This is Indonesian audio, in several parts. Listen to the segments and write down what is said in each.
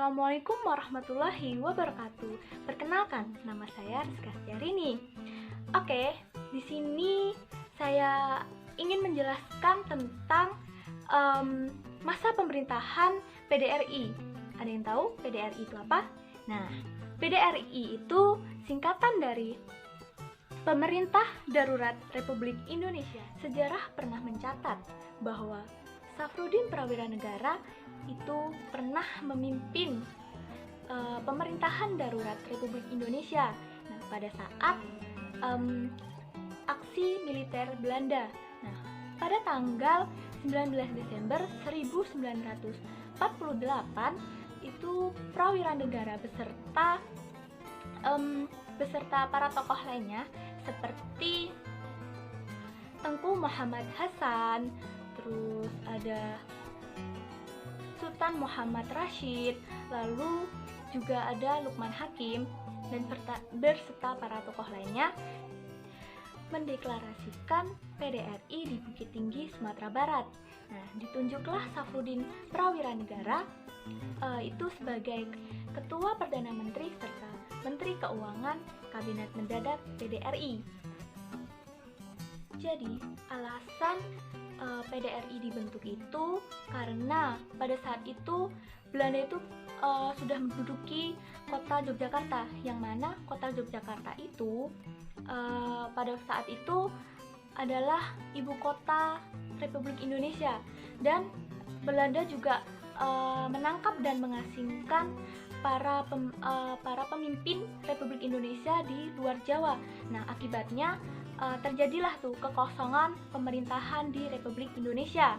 Assalamualaikum warahmatullahi wabarakatuh. Perkenalkan, nama saya Rizka Syarini. Oke, di sini saya ingin menjelaskan tentang masa pemerintahan PDRI. Ada yang tahu PDRI itu apa? Nah, PDRI itu singkatan dari Pemerintah Darurat Republik Indonesia. Sejarah pernah mencatat bahwa Safrudin Prawira Negara itu pernah memimpin pemerintahan darurat Republik Indonesia. Nah, pada saat aksi militer Belanda. Nah, pada tanggal 19 Desember 1948 itu Prawira Negara beserta para tokoh lainnya seperti Tengku Muhammad Hasan, terus ada Sultan Muhammad Rashid, lalu juga ada Lukman Hakim dan berserta para tokoh lainnya mendeklarasikan PDRI di Bukit Tinggi, Sumatera Barat. Nah, ditunjuklah Safrudin Prawira Negara itu sebagai Ketua Perdana Menteri serta Menteri Keuangan Kabinet Mendadak PDRI. Jadi, alasan PDRI dibentuk itu karena pada saat itu Belanda itu sudah menduduki kota Yogyakarta, yang mana kota Yogyakarta itu pada saat itu adalah ibu kota Republik Indonesia, dan Belanda juga menangkap dan mengasingkan para pemimpin Republik Indonesia di luar Jawa. Nah, akibatnya terjadilah tuh kekosongan pemerintahan di Republik Indonesia.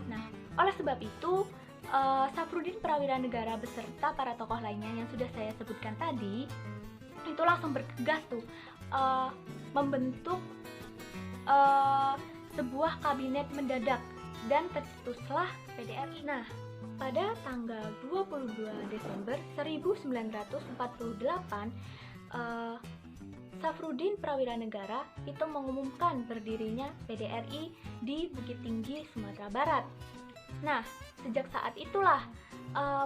Nah, oleh sebab itu Safrudin Prawira Negara beserta para tokoh lainnya yang sudah saya sebutkan tadi itu langsung bergegas tuh membentuk sebuah kabinet mendadak dan tercetuslah PDRI. Nah, pada tanggal 22 Desember 1948 Safrudin Prawira Negara itu mengumumkan berdirinya PDRI di Bukit Tinggi, Sumatera Barat. Nah, sejak saat itulah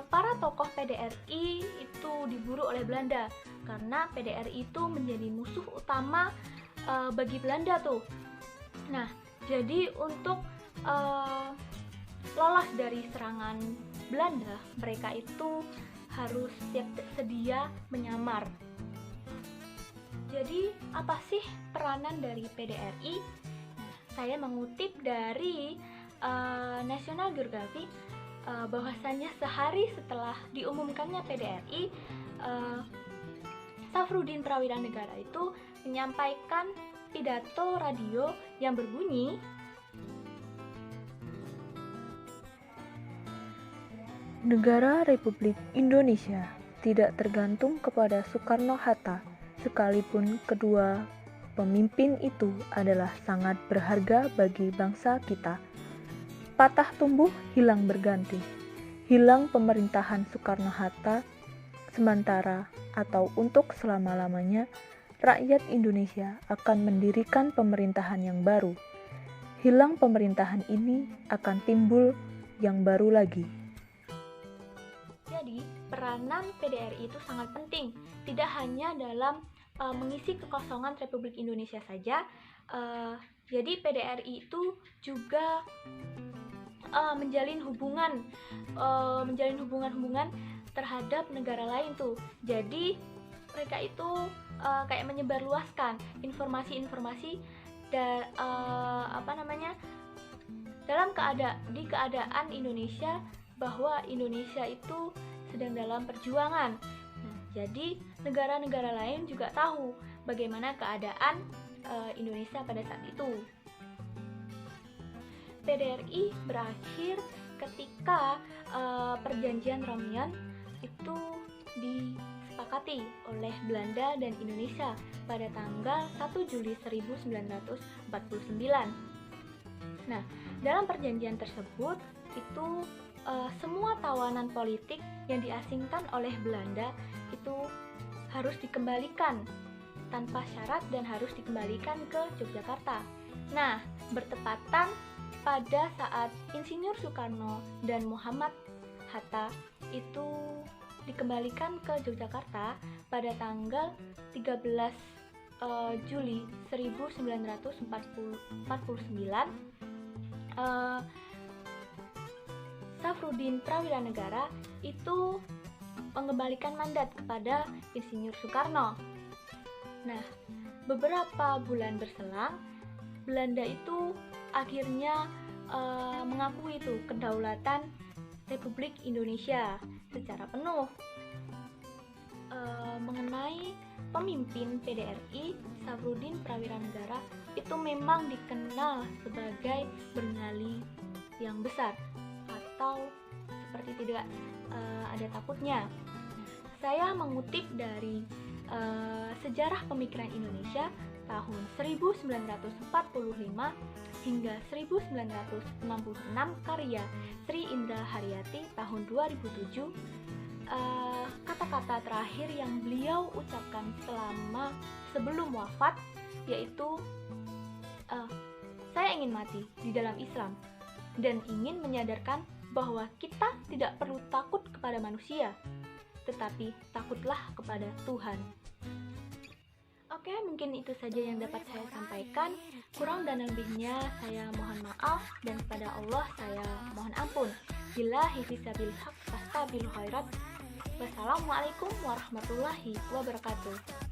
para tokoh PDRI itu diburu oleh Belanda karena PDRI itu menjadi musuh utama bagi Belanda tuh. Nah, jadi untuk lolos dari serangan Belanda, mereka itu harus siap sedia menyamar. Jadi, apa sih peranan dari PDRI? Saya mengutip dari National Geographic bahwasanya sehari setelah diumumkannya PDRI, Safrudin Prawira Negara itu menyampaikan pidato radio yang berbunyi, Negara Republik Indonesia tidak tergantung kepada Soekarno-Hatta, sekalipun kedua pemimpin itu adalah sangat berharga bagi bangsa kita. Patah tumbuh hilang berganti, hilang pemerintahan Soekarno-Hatta sementara atau untuk selama-lamanya, rakyat Indonesia akan mendirikan pemerintahan yang baru. Hilang pemerintahan ini akan timbul yang baru lagi. Jadi, peranan PDRI itu sangat penting, tidak hanya dalam mengisi kekosongan Republik Indonesia saja. Jadi PDRI itu juga menjalin hubungan terhadap negara lain tuh. Jadi mereka itu kayak menyebarluaskan informasi-informasi di keadaan Indonesia, bahwa Indonesia itu sedang dalam perjuangan. Nah, jadi negara-negara lain juga tahu bagaimana keadaan Indonesia pada saat itu. PDRI berakhir ketika perjanjian Romian itu disepakati oleh Belanda dan Indonesia pada tanggal 1 Juli 1949. Nah, dalam perjanjian tersebut itu semua tawanan politik yang diasingkan oleh Belanda itu harus dikembalikan tanpa syarat dan harus dikembalikan ke Yogyakarta. Nah, bertepatan pada saat Insinyur Soekarno dan Muhammad Hatta itu dikembalikan ke Yogyakarta pada tanggal 13 Juli 1949. Safruddin Prawiranegara itu mengembalikan mandat kepada Insinyur Soekarno. Nah, beberapa bulan berselang, Belanda itu akhirnya mengakui itu kedaulatan Republik Indonesia secara penuh. Mengenai pemimpin PDRI, Safruddin Prawiranegara itu memang dikenal sebagai bernyali yang besar atau seperti tidak ada takutnya. Saya mengutip dari Sejarah Pemikiran Indonesia tahun 1945 hingga 1966 karya Sri Indra Haryati tahun 2007. Kata-kata terakhir yang beliau ucapkan sebelum wafat yaitu saya ingin mati di dalam Islam dan ingin menyadarkan bahwa kita tidak perlu takut kepada manusia, tetapi takutlah kepada Tuhan. Oke, mungkin itu saja yang dapat saya sampaikan. Kurang dan lebihnya saya mohon maaf, dan kepada Allah saya mohon ampun. Billahi fisabil haq fastabil khairat. Wassalamualaikum warahmatullahi wabarakatuh.